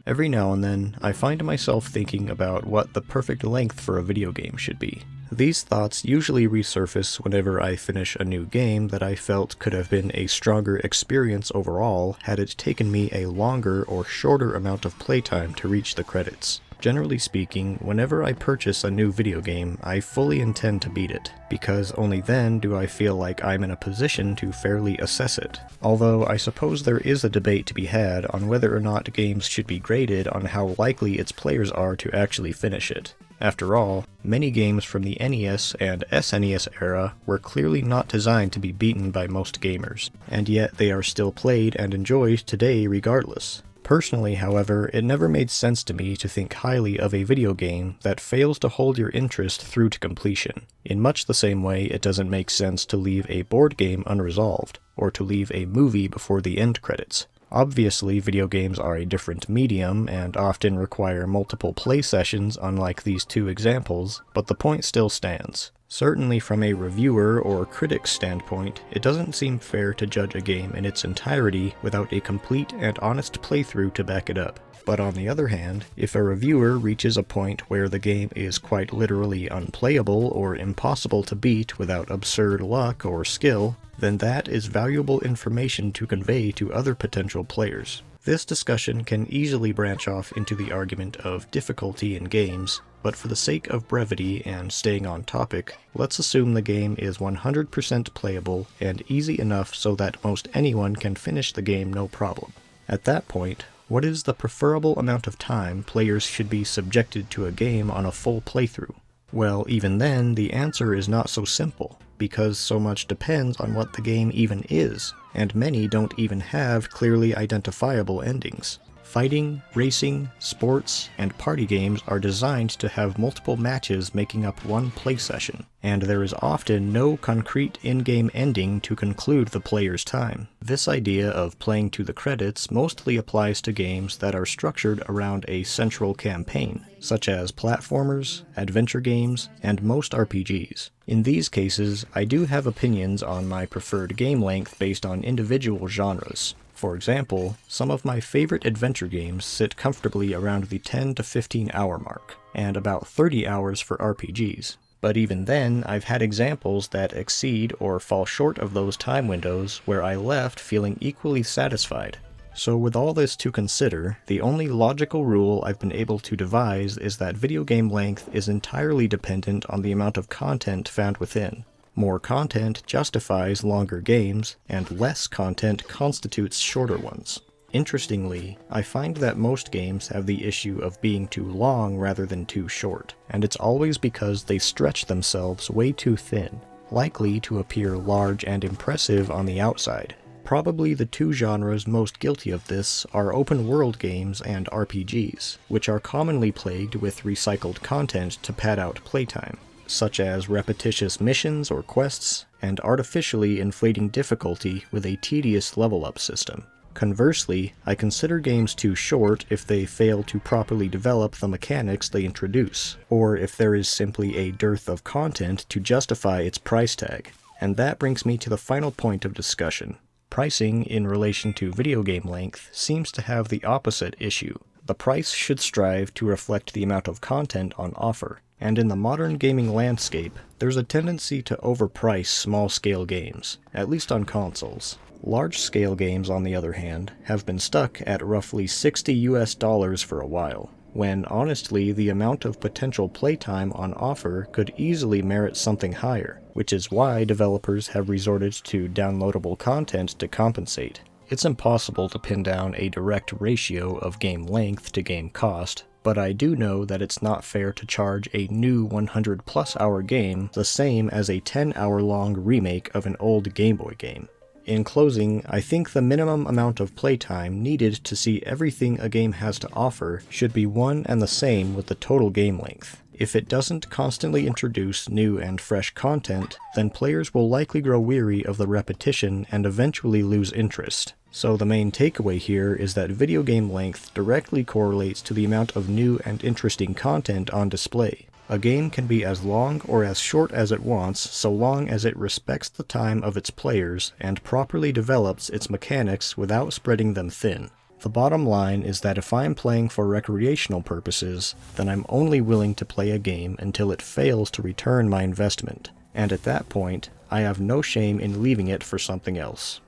Every now and then, I find myself thinking about what the perfect length for a video game should be. These thoughts usually resurface whenever I finish a new game that I felt could have been a stronger experience overall had it taken me a longer or shorter amount of playtime to reach the credits. Generally speaking, whenever I purchase a new video game, I fully intend to beat it, because only then do I feel like I'm in a position to fairly assess it. Although I suppose there is a debate to be had on whether or not games should be graded on how likely its players are to actually finish it. After all, many games from the NES and SNES era were clearly not designed to be beaten by most gamers, and yet they are still played and enjoyed today regardless. Personally, however, it never made sense to me to think highly of a video game that fails to hold your interest through to completion, in much the same way it doesn't make sense to leave a board game unresolved, or to leave a movie before the end credits. Obviously, video games are a different medium and often require multiple play sessions unlike these two examples, but the point still stands. Certainly from a reviewer or critic's standpoint, it doesn't seem fair to judge a game in its entirety without a complete and honest playthrough to back it up. But on the other hand, if a reviewer reaches a point where the game is quite literally unplayable or impossible to beat without absurd luck or skill, then that is valuable information to convey to other potential players. This discussion can easily branch off into the argument of difficulty in games, but for the sake of brevity and staying on topic, let's assume the game is 100% playable and easy enough so that most anyone can finish the game no problem. At that point, what is the preferable amount of time players should be subjected to a game on a full playthrough? Well, even then, the answer is not so simple, because so much depends on what the game even is, and many don't even have clearly identifiable endings. Fighting, racing, sports, and party games are designed to have multiple matches making up one play session, and there is often no concrete in-game ending to conclude the player's time. This idea of playing to the credits mostly applies to games that are structured around a central campaign, such as platformers, adventure games, and most RPGs. In these cases, I do have opinions on my preferred game length based on individual genres. For example, some of my favorite adventure games sit comfortably around the 10 to 15 hour mark, and about 30 hours for RPGs. But even then, I've had examples that exceed or fall short of those time windows where I left feeling equally satisfied. So with all this to consider, the only logical rule I've been able to devise is that video game length is entirely dependent on the amount of content found within. More content justifies longer games, and less content constitutes shorter ones. Interestingly, I find that most games have the issue of being too long rather than too short, and it's always because they stretch themselves way too thin, likely to appear large and impressive on the outside. Probably the two genres most guilty of this are open-world games and RPGs, which are commonly plagued with recycled content to pad out playtime, such as repetitious missions or quests, and artificially inflating difficulty with a tedious level-up system. Conversely, I consider games too short if they fail to properly develop the mechanics they introduce, or if there is simply a dearth of content to justify its price tag. And that brings me to the final point of discussion. Pricing in relation to video game length seems to have the opposite issue. The price should strive to reflect the amount of content on offer. And in the modern gaming landscape, there's a tendency to overprice small-scale games, at least on consoles. Large-scale games, on the other hand, have been stuck at roughly $60 for a while, when honestly the amount of potential playtime on offer could easily merit something higher, which is why developers have resorted to downloadable content to compensate. It's impossible to pin down a direct ratio of game length to game cost, but I do know that it's not fair to charge a new 100+ hour game the same as a 10-hour long remake of an old Game Boy game. In closing, I think the minimum amount of playtime needed to see everything a game has to offer should be one and the same with the total game length. If it doesn't constantly introduce new and fresh content, then players will likely grow weary of the repetition and eventually lose interest. So the main takeaway here is that video game length directly correlates to the amount of new and interesting content on display. A game can be as long or as short as it wants so long as it respects the time of its players and properly develops its mechanics without spreading them thin. The bottom line is that if I'm playing for recreational purposes, then I'm only willing to play a game until it fails to return my investment, and at that point, I have no shame in leaving it for something else.